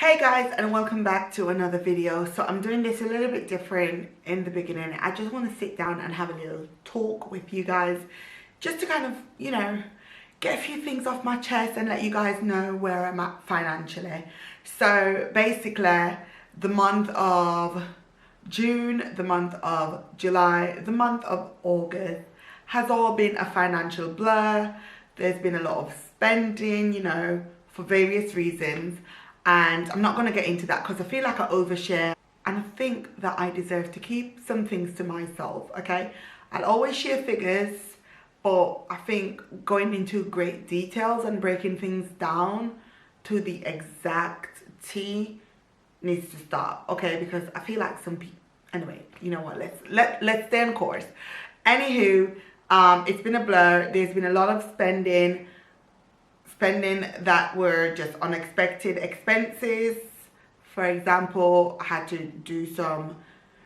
Hey guys, and welcome back to another video. So I'm doing this a little bit different in the beginning. I just want to sit down and have a little talk with you guys, just to kind of, get a few things off my chest and let you guys know where I'm at financially. So basically, the month of June, the month of July, the month of August has all been a financial blur. There's been a lot of spending, for various reasons. And I'm not going to get into that because I feel like I overshare, and I think that I deserve to keep some things to myself, okay? I'll always share figures, but I think going into great details and breaking things down to the exact T needs to stop, okay? Because I feel like some people, anyway, you know what, let's stay on course. Anywho, it's been a blur. There's been a lot of spending that were just unexpected expenses. For example, I had to do some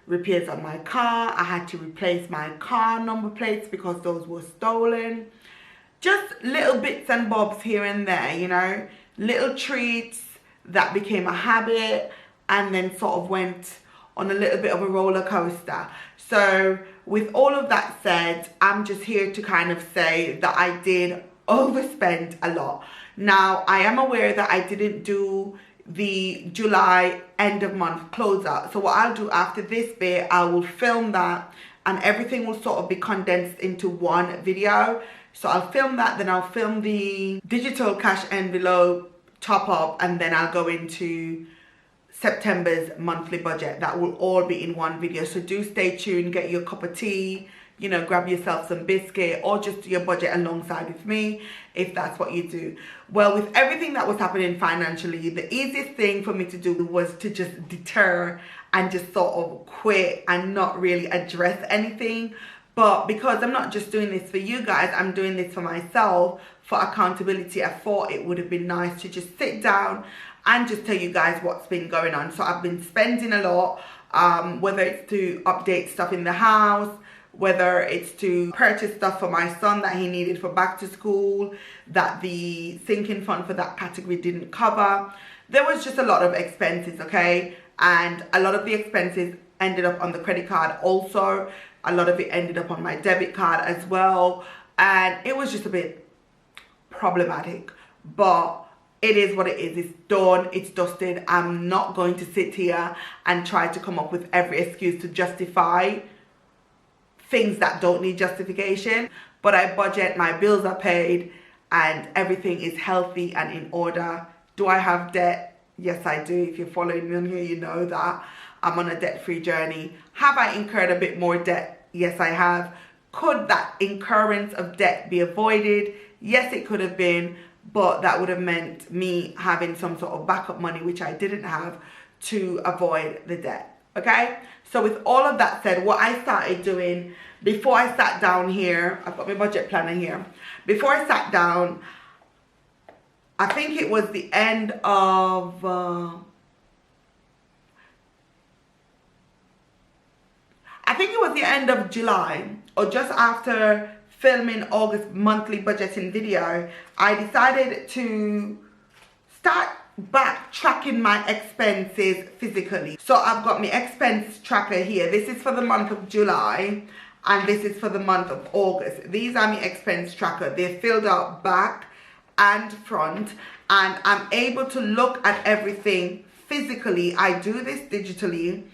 repairs on my car. I had to replace my car number plates because those were stolen. Just little bits and bobs here and there, little treats that became a habit and then sort of went on a little bit of a roller coaster. So with all of that said, I'm just here to kind of say that I did overspend a lot. Now, I am aware that I didn't do the July end of month closeout. So what I'll do after this bit, I will film that and everything will sort of be condensed into one video. So I'll film that, then I'll film the digital cash envelope top up, and then I'll go into September's monthly budget. That will all be in one video. So do stay tuned, get your cup of tea, grab yourself some biscuit, or just do your budget alongside with me if that's what you do. Well, with everything that was happening financially, the easiest thing for me to do was to just deter and just sort of quit and not really address anything. But because I'm not just doing this for you guys, I'm doing this for myself, for accountability, I thought it would have been nice to just sit down and just tell you guys what's been going on. So I've been spending a lot, whether it's to update stuff in the house, whether it's to purchase stuff for my son that he needed for back to school, that the sinking fund for that category didn't cover. There was just a lot of expenses, okay? And a lot of the expenses ended up on the credit card also. A lot of it ended up on my debit card as well. And it was just a bit problematic. But it is what it is. It's done. It's dusted. I'm not going to sit here and try to come up with every excuse to justify things that don't need justification. But I budget, my bills are paid, and everything is healthy and in order. Do I have debt? Yes, I do. If you're following me on here, you know that I'm on a debt-free journey. Have I incurred a bit more debt? Yes, I have. Could that incurrence of debt be avoided? Yes, it could have been, but that would have meant me having some sort of backup money, which I didn't have, to avoid the debt. Okay, so with all of that said, what I started doing before I sat down here, I've got my budget planner here. Before I sat down, I think it was the end of July, or just after filming August monthly budgeting video, I decided to start back tracking my expenses physically. So I've got my expense tracker here. This is for the month of July and this is for the month of August. These are my expense tracker. They're filled out back and front, and I'm able to look at everything physically. I do this digitally,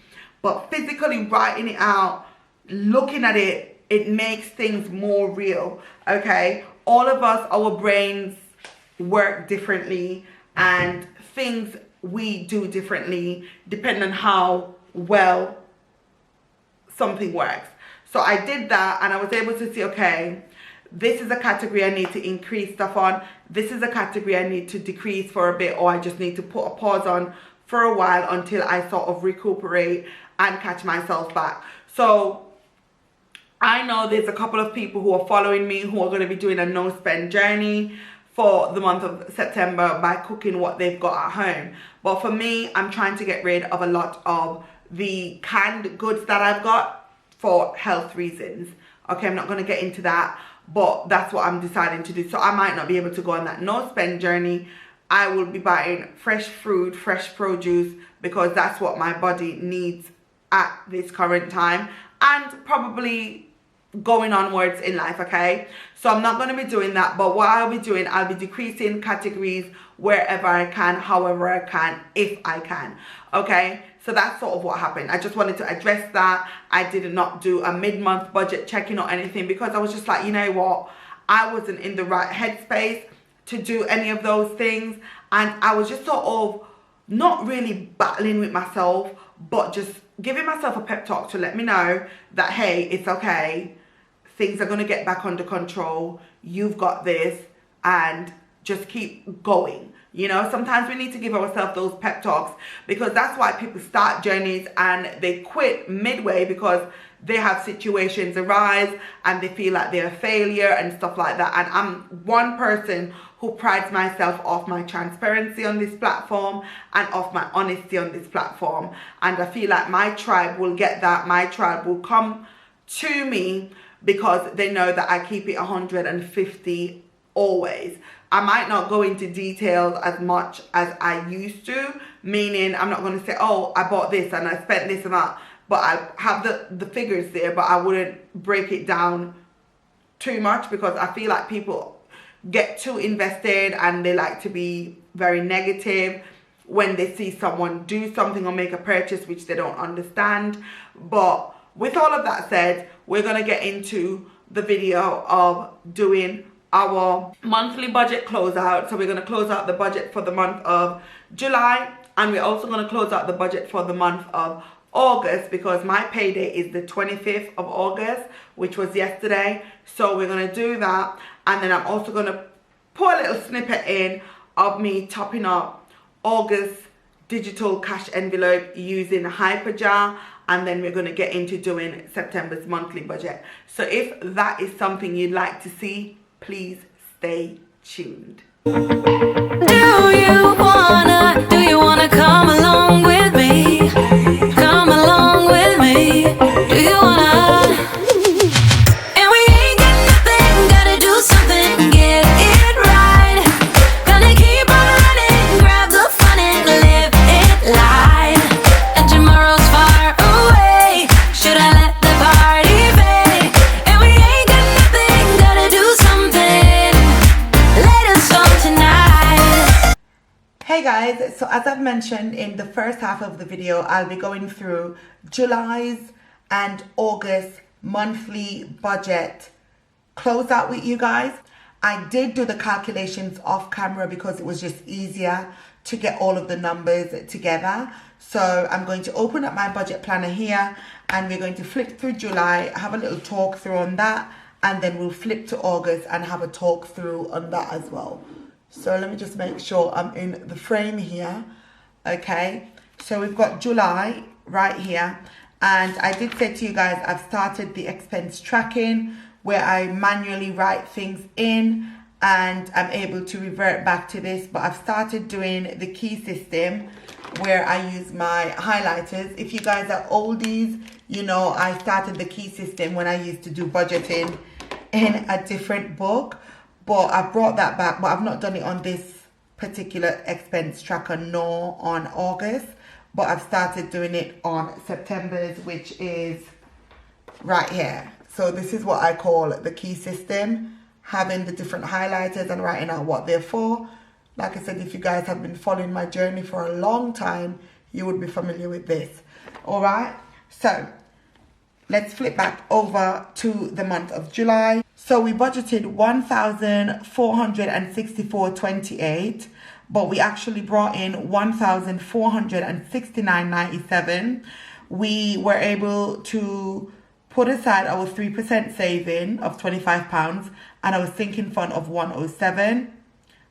but physically writing it out, looking at it, it makes things more real, okay? All of us, our brains work differently, and things we do differently depending on how well something works. So I did that, and I was able to see, okay, this is a category I need to increase stuff on. This is a category I need to decrease for a bit, or I just need to put a pause on for a while until I sort of recuperate and catch myself back. So I know there's a couple of people who are following me who are going to be doing a no spend journey for the month of September by cooking what they've got at home. But for me, I'm trying to get rid of a lot of the canned goods that I've got for health reasons. Okay, I'm not going to get into that, but that's what I'm deciding to do. So I might not be able to go on that no spend journey I will be buying fresh fruit, fresh produce, because that's what my body needs at this current time, and probably going onwards in life, okay? So I'm not going to be doing that, but what I'll be doing, I'll be decreasing categories wherever I can, however I can, if I can, okay? So that's sort of what happened. I just wanted to address that. I did not do a mid-month budget check-in or anything, because I was just like, you know what, I wasn't in the right headspace to do any of those things, and I was just sort of not really battling with myself, but just giving myself a pep talk to let me know that, hey, it's okay, things are going to get back under control, you've got this, and just keep going. You know, sometimes we need to give ourselves those pep talks, because that's why people start journeys and they quit midway, because they have situations arise and they feel like they're a failure and stuff like that. And I'm one person who prides myself off my transparency on this platform and off my honesty on this platform. And I feel like my tribe will get that. My tribe will come to me because they know that I keep it 150 always. I might not go into details as much as I used to, meaning I'm not going to say, oh, I bought this and I spent this amount, but I have the figures there, but I wouldn't break it down too much, because I feel like people get too invested and they like to be very negative when they see someone do something or make a purchase which they don't understand. But with all of that said, we're going to get into the video of doing our monthly budget closeout. So we're going to close out the budget for the month of July, and we're also going to close out the budget for the month of August, because my payday is the 25th of August, which was yesterday. So we're going to do that, and then I'm also going to put a little snippet in of me topping up August digital cash envelope using Hyperjar, and then we're going to get into doing September's monthly budget. So if that is something you'd like to see, please stay tuned. Do you wanna come along with me? Come along with me. Do you wanna? And we ain't got nothing, gotta do something, get it right. Gonna keep on running, grab the fun and live it light. And tomorrow's far away, should I let the party fade? And we ain't got nothing, gotta do something, let us on tonight. Hey guys, so as I've mentioned in the first half of the video, I'll be going through July's and August monthly budget closeout with you guys. I did do the calculations off camera because it was just easier to get all of the numbers together. So I'm going to open up my budget planner here, and we're going to flip through July, have a little talk through on that, and then we'll flip to August and have a talk through on that as well. So let me just make sure I'm in the frame here. Okay, so we've got July right here, and I did say to you guys I've started the expense tracking, where I manually write things in and I'm able to revert back to this. But I've started doing the key system, where I use my highlighters. If you guys are oldies, you know I started the key system when I used to do budgeting in a different book, but I've brought that back. But I've not done it on this particular expense tracker nor on August, but I've started doing it on September's, which is right here. So this is what I call the key system, having the different highlighters and writing out what they're for. Like I said, if you guys have been following my journey for a long time, you would be familiar with this. All right, so let's flip back over to the month of July. So we budgeted $1,464.28, but we actually brought in $1,469.97. We were able to put aside our 3% saving of £25 and our sinking fund of £107.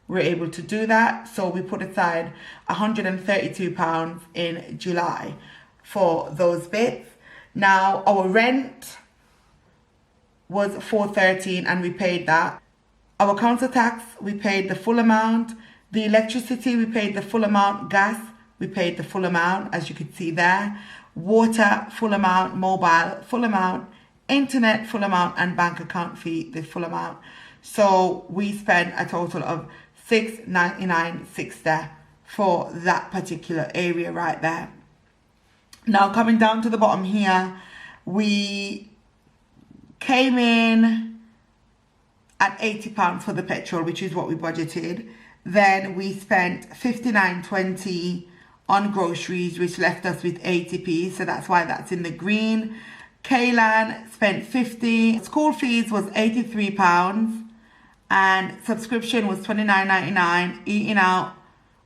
We're able to do that. So we put aside £132 in July for those bits. Now our rent was $413 and we paid that. Our council tax, we paid the full amount. The electricity, we paid the full amount. Gas, we paid the full amount, as you can see there. Water, full amount. Mobile, full amount. Internet, full amount. And bank account fee, the full amount. So we spent a total of $699.60 for that particular area right there. Now coming down to the bottom here, we came in at £80 for the petrol, which is what we budgeted. Then we spent $59.20 on groceries, which left us with 80p, so that's why that's in the green. Kaylan spent $50. School fees was £83 and subscription was $29.99. Eating out,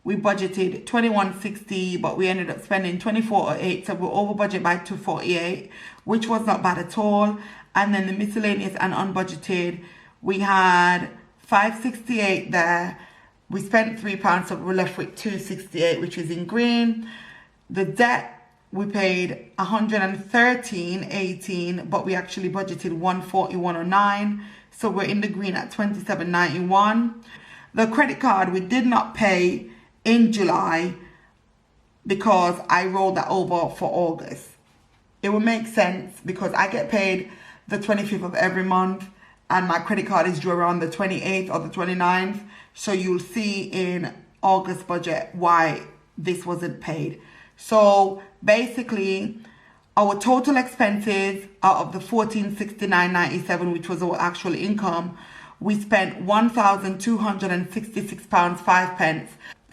we budgeted $21.60, but we ended up spending $24.08, so we're over budget by $248, which was not bad at all. And then the miscellaneous and unbudgeted, we had $568 there. We spent £3, so we're left with $268, which is in green. The debt, we paid $113.18, but we actually budgeted $141.09, so we're in the green at $27.91. The credit card, we did not pay in July because I rolled that over for August. It would make sense because I get paid the 25th of every month and my credit card is due around the 28th or the 29th. So you'll see in August budget why this wasn't paid. So basically, our total expenses out of the $1,469.97, which was our actual income, we spent £1,266.05.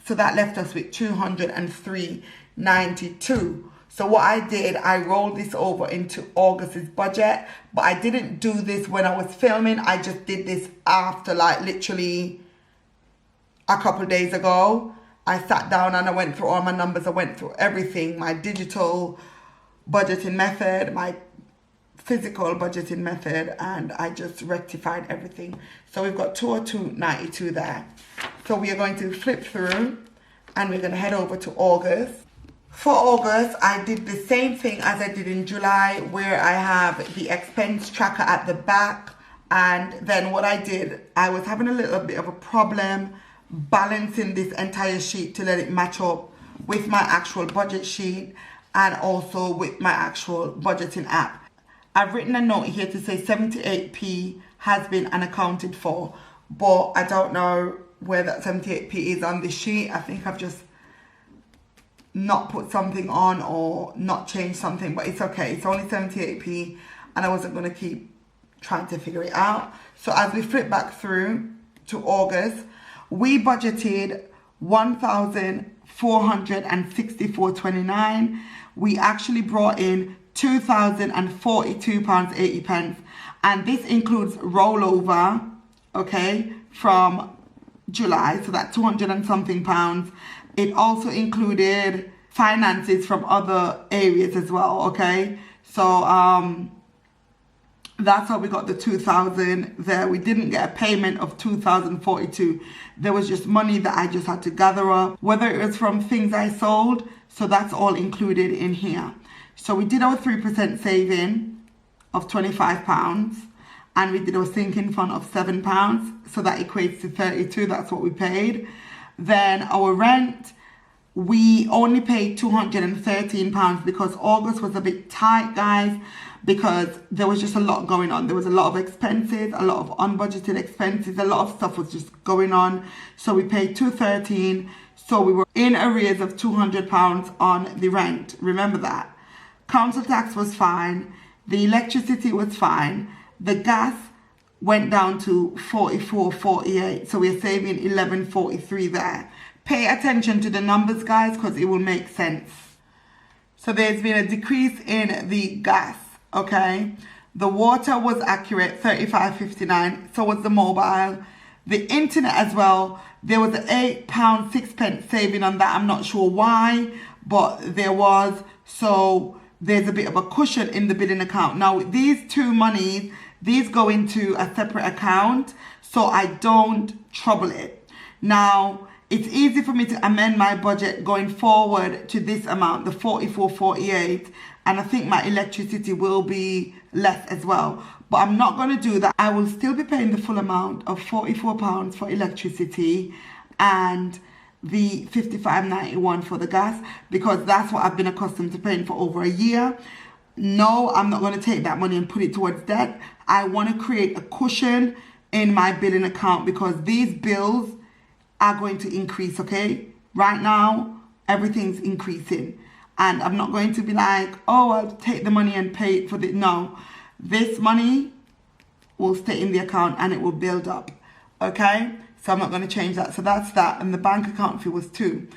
So that left us with $203.92. So what I did, I rolled this over into August's budget, but I didn't do this when I was filming. I just did this after, like, literally a couple of days ago. I sat down and I went through all my numbers. I went through everything, my digital budgeting method, my physical budgeting method, and I just rectified everything. So we've got $202.92 there. So we are going to flip through and we're going to head over to August. For August, I did the same thing as I did in July, where I have the expense tracker at the back. And then what I did, I was having a little bit of a problem balancing this entire sheet to let it match up with my actual budget sheet and also with my actual budgeting app. I've written a note here to say 78p has been unaccounted for, but I don't know where that 78p is on this sheet. I think I've just not put something on or not changed something, but it's okay. It's only 78p and I wasn't going to keep trying to figure it out. So as we flip back through to August, we budgeted $1,464.29. We actually brought in £2,042.80, and this includes rollover, okay, from July, so that's 200 and something pounds. It also included finances from other areas as well, okay? So that's how we got the 2,000 there. We didn't get a payment of 2,042. There was just money that I just had to gather up, whether it was from things I sold, so that's all included in here. So we did our 3% saving of £25, and we did our sinking fund of £7, so that equates to 32. That's what we paid. Then our rent, we only paid £213 because August was a bit tight, guys, because there was just a lot going on. There was a lot of expenses, a lot of unbudgeted expenses, a lot of stuff was just going on. So we paid $213. So we were in arrears of £200 on the rent. Remember that. Council tax was fine. The electricity was fine. The gas went down to $44.48. So we're saving $11.43 there. Pay attention to the numbers, guys, because it will make sense. So there's been a decrease in the gas, okay? The water was accurate, $35.59. So was the mobile. The internet as well, there was an £8.06 saving on that. I'm not sure why, but there was. So there's a bit of a cushion in the billing account. Now, with these two monies, these go into a separate account, so I don't trouble it. Now, it's easy for me to amend my budget going forward to this amount, the $44.48, and I think my electricity will be less as well. But I'm not going to do that. I will still be paying the full amount of £44 for electricity and the $55.91 for the gas, because that's what I've been accustomed to paying for over a year. No, I'm not going to take that money and put it towards debt. I want to create a cushion in my billing account because these bills are going to increase, okay? Right now, everything's increasing. And I'm not going to be like, oh, I'll take the money and pay it for the... No. This money will stay in the account and it will build up, okay? So I'm not going to change that. So that's that. And the bank account fee was £2.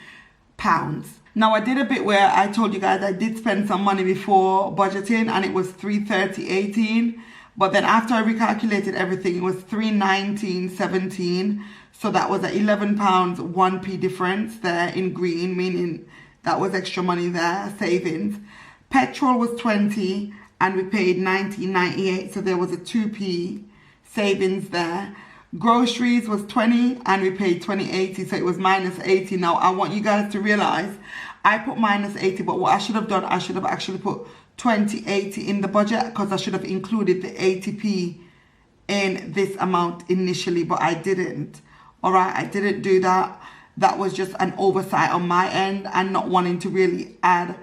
Now, I did a bit where I told you guys I did spend some money before budgeting, and it was $330.18. But then after I recalculated everything, it was $319.17. So that was an £11 1p difference there in green, meaning that was extra money there, savings. Petrol was 20 and we paid 19.98, so there was a 2p savings there. Groceries was 20 and we paid 20.80, so it was minus 80. Now I want you guys to realize I put minus 80, but what I should have done, I should have actually put 20.80 in the budget, because I should have included the 80p in this amount initially, but I didn't. All right, I didn't do that. That was just an oversight on my end and not wanting to really add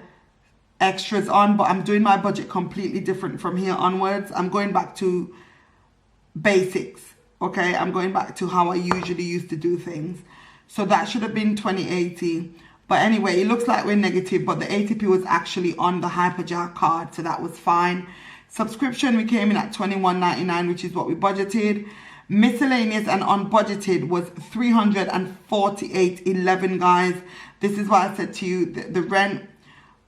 extras on, but I'm doing my budget completely different from here onwards. I'm going back to basics, okay? I'm going back to how I usually used to do things. So that should have been 20.80. But anyway, it looks like we're negative, but the 80p was actually on the Hyperjack card, so that was fine. Subscription, we came in at $21.99, which is what we budgeted. Miscellaneous and unbudgeted was $348.11, guys. This is why I said to you that the rent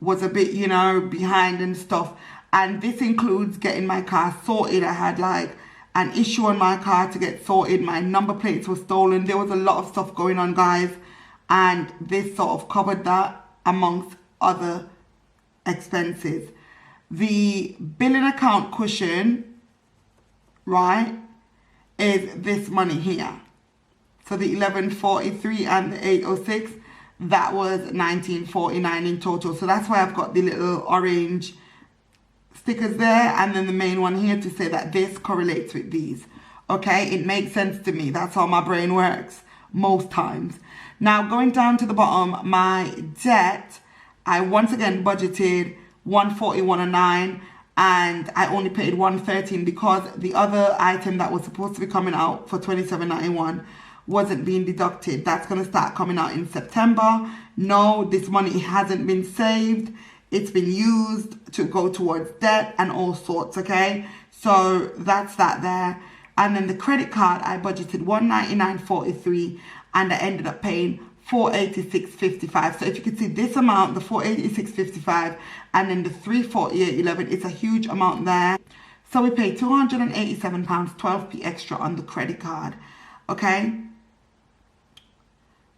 was a bit, you know, behind and stuff. And this includes getting my car sorted. I had like an issue on my car to get sorted. My number plates were stolen. There was a lot of stuff going on, guys. And this sort of covered that amongst other expenses. The billing account cushion, right, is this money here. So the 1143 and the 806, that was 1949 in total. So that's why I've got the little orange stickers there, and then the main one here to say that this correlates with these. Okay, it makes sense to me. That's how my brain works most times. Now going down to the bottom, my debt, I once again budgeted $141.09, and I only paid $113 because the other item that was supposed to be coming out for $27.91 wasn't being deducted. That's going to start coming out in September. No, this money hasn't been saved. It's been used to go towards debt and all sorts, okay? So that's that there. And then the credit card, I budgeted $199.43 and I ended up paying $486.55. So if you could see this amount, the $486.55 and then the $348.11, it's a huge amount there. So we paid £287, 12p extra on the credit card, okay?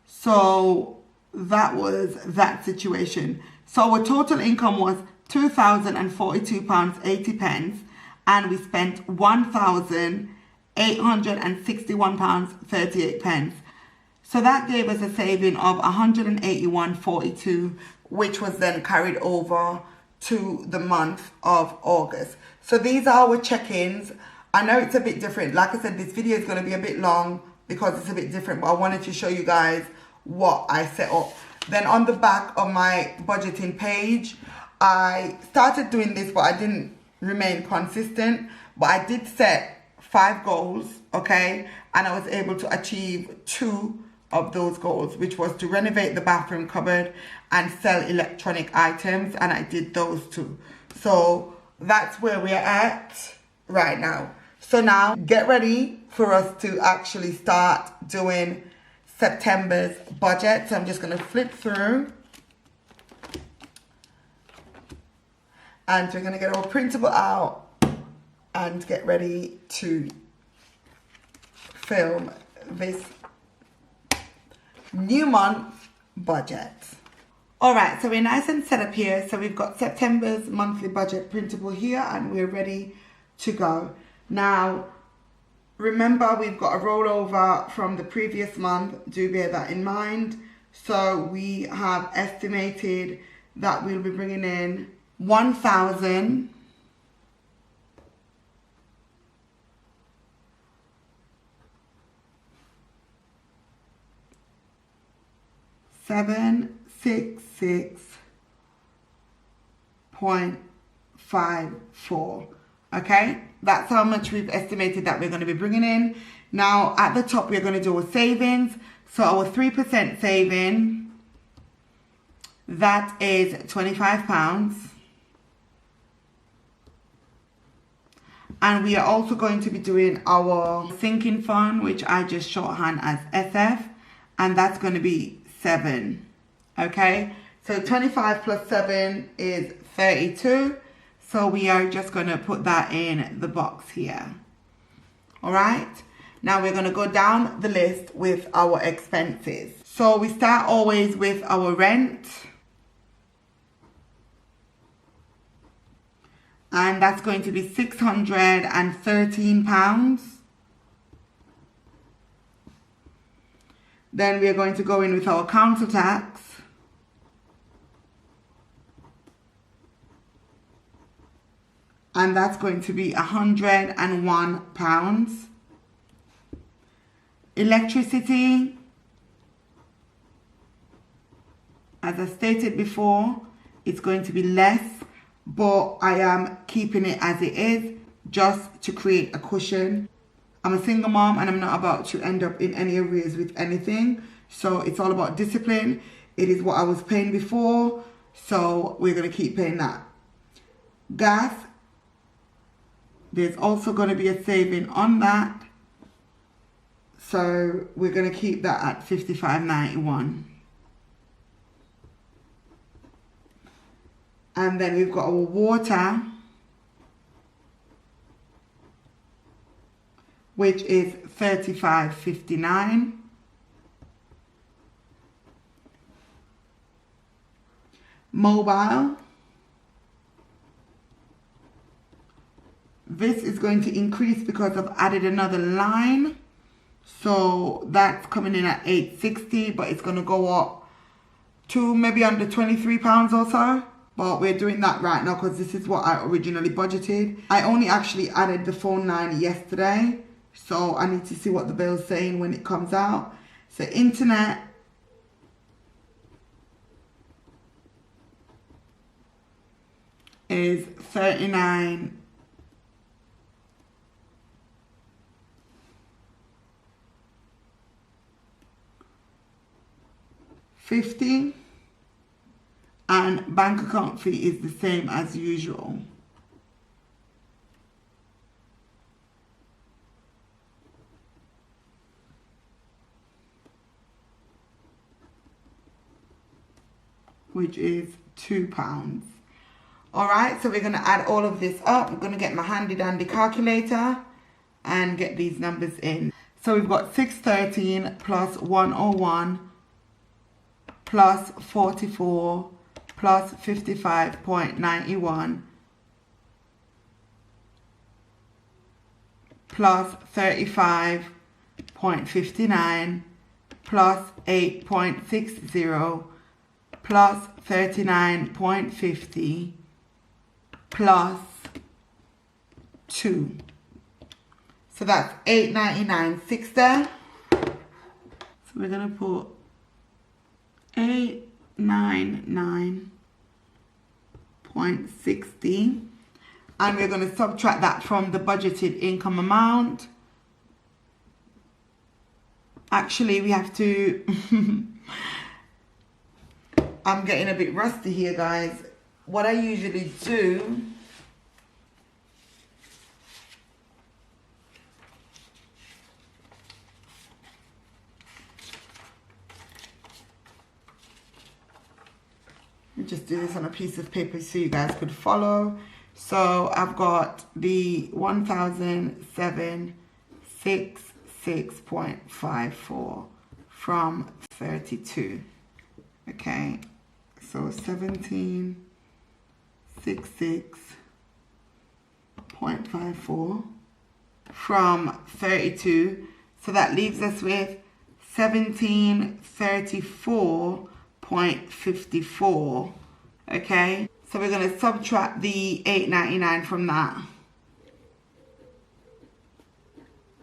So that was that situation. So our total income was £2,042.80 and we spent £1,861.38. So that gave us a saving of $181.42, which was then carried over to the month of August. So these are our check-ins. I know it's a bit different. Like I said, this video is going to be a bit long because it's a bit different, but I wanted to show you guys what I set up. Then on the back of my budgeting page, I started doing this, but I didn't remain consistent. But I did set 5 goals, okay? And I was able to achieve 2 of those goals, which was to renovate the bathroom cupboard and sell electronic items, and I did those 2. So that's where we're at right now. So now get ready for us to actually start doing September's budget. So I'm just going to flip through and we're going to get our printable out and get ready to film this new month budget. All right, so we're nice and set up here. So we've got September's monthly budget printable here and we're ready to go. Now, remember, we've got a rollover from the previous month. Do bear that in mind. So we have estimated that we'll be bringing in $1,000 $766.54. Okay, that's how much we've estimated that we're going to be bringing in. Now at the top we're going to do a savings. So our 3% saving, that is £25. And we are also going to be doing our sinking fund, which I just shorthand as SF, and that's going to be 7. Okay, so 25 plus 7 is 32. So we are just going to put that in the box here. All right, now we're going to go down the list with our expenses. So we start always with our rent. And that's going to be £613. Then we are going to go in with our council tax. And that's going to be £101. Electricity, as I stated before, it's going to be less, but I am keeping it as it is just to create a cushion. I'm a single mom and I'm not about to end up in any arrears with anything. So it's all about discipline. It is what I was paying before, so we're going to keep paying that. Gas, there's also going to be a saving on that. So we're going to keep that at $55.91. And then we've got our water, which is $35.59. Mobile, this is going to increase because I've added another line. So that's coming in at $8.60, but it's going to go up to maybe under £23 or so. But we're doing that right now because this is what I originally budgeted. I only actually added the phone line yesterday, so I need to see what the bill's saying when it comes out. So internet, is $39.50. And bank account fee is the same as usual. Which is £2. All right, so we're going to add all of this up. I'm going to get my handy dandy calculator and get these numbers in. So we've got 613 plus 101 plus 44 plus 55.91 plus 35.59 plus 8.60 plus 39.50 plus 2. So that's $8.99.60. So we're going to put $899.60, and we're going to subtract that from the budgeted income amount. Actually, we have to I'm getting a bit rusty here, guys. What I usually do, just do this on a piece of paper so you guys could follow. So I've got the 1,766.54 from 32. Okay, so 1,766.54 from 32. So that leaves us with 1,734.54. Okay, so we're going to subtract the $8.99 from that.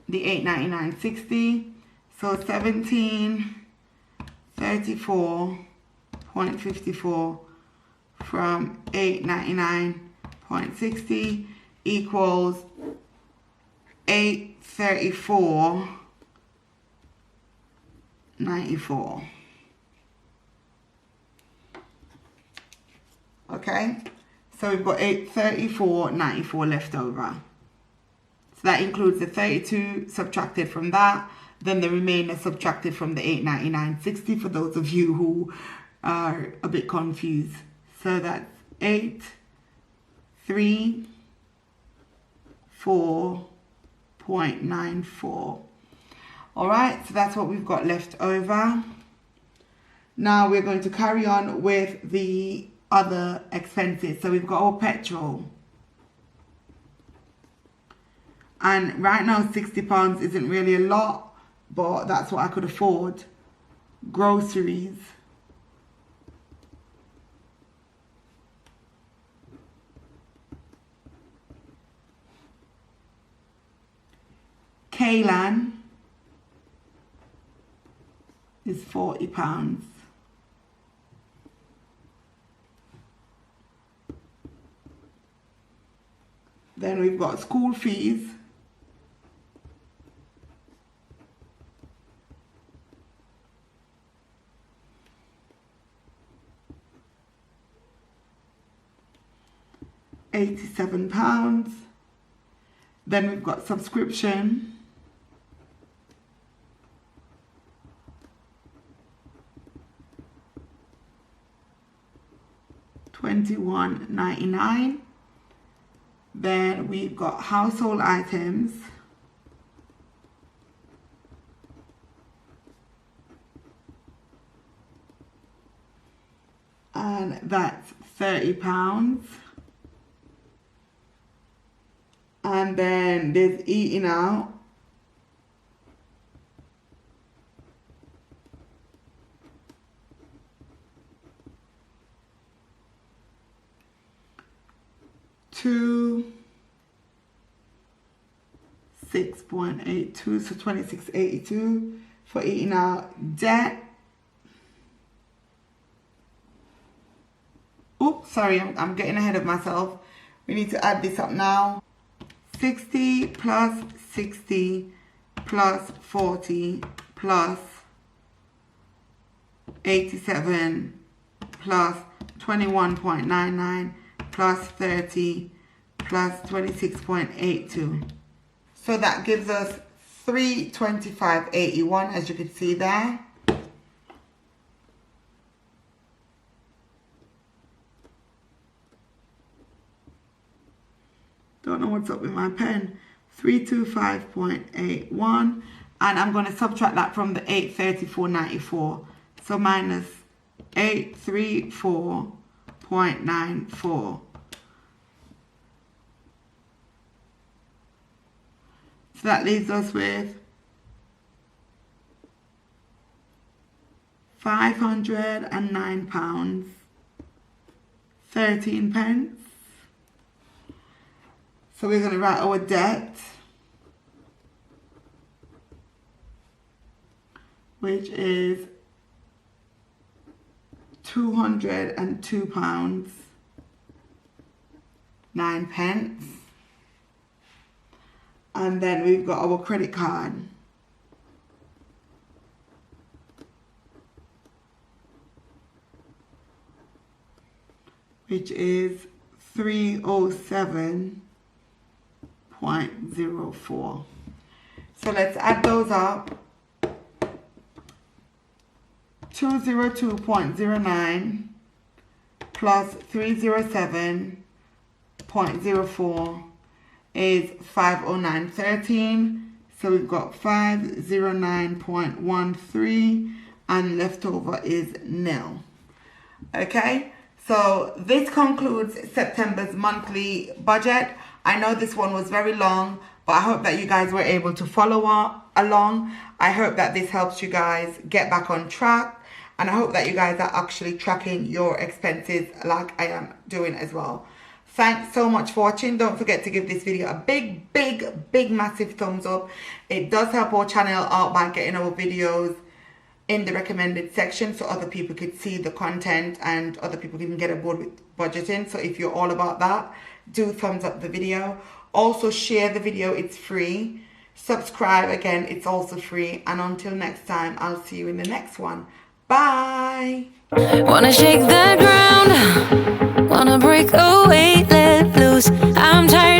The $8.99.60. So 1,734.54 from $8.99.60 equals $834.60. $34. Okay, so we've got $34.94 left over. So that includes the 32 subtracted from that, then the remainder subtracted from the $8.99.60 for those of you who are a bit confused. So that's 834.94. All right, so that's what we've got left over. Now we're going to carry on with the other expenses. So we've got our petrol. And right now £60 isn't really a lot, but that's what I could afford. Groceries. Kaylan is £40. Then we've got school fees. £87. Then we've got subscription. $21.99. Then we've got household items. And that's £30. And then there's eating out. $6.82, so $26.82 for eating out. Debt. Oops, sorry, I'm getting ahead of myself. We need to add this up now. 60 plus 60 plus 40 plus 87 plus 21.99 plus 30 plus 26.82. So that gives us $325.81, as you can see there. Don't know what's up with my pen. 325.81, and I'm going to subtract that from the 834.94. So minus 834.94. So that leaves us with £509, 13 pence. So we're going to write our debt, which is £202, 9 pence. And then we've got our credit card. Which is 307.04. So let's add those up. 202.09 plus 307.04 is 509.13. So we've got 509.13 and leftover is nil. Okay, so this concludes September's monthly budget. I know this one was very long, but I hope that you guys were able to follow along. I hope that this helps you guys get back on track. And I hope that you guys are actually tracking your expenses like I am doing as well. Thanks so much for watching. Don't forget to give this video a big, massive thumbs up. It does help our channel out by getting our videos in the recommended section so other people could see the content and other people can get aboard with budgeting. So if you're all about that, do thumbs up the video. Also share the video, it's free. Subscribe again, it's also free. And until next time, I'll see you in the next one. Bye. Wanna shake the ground, wanna break away, let loose. I'm tired.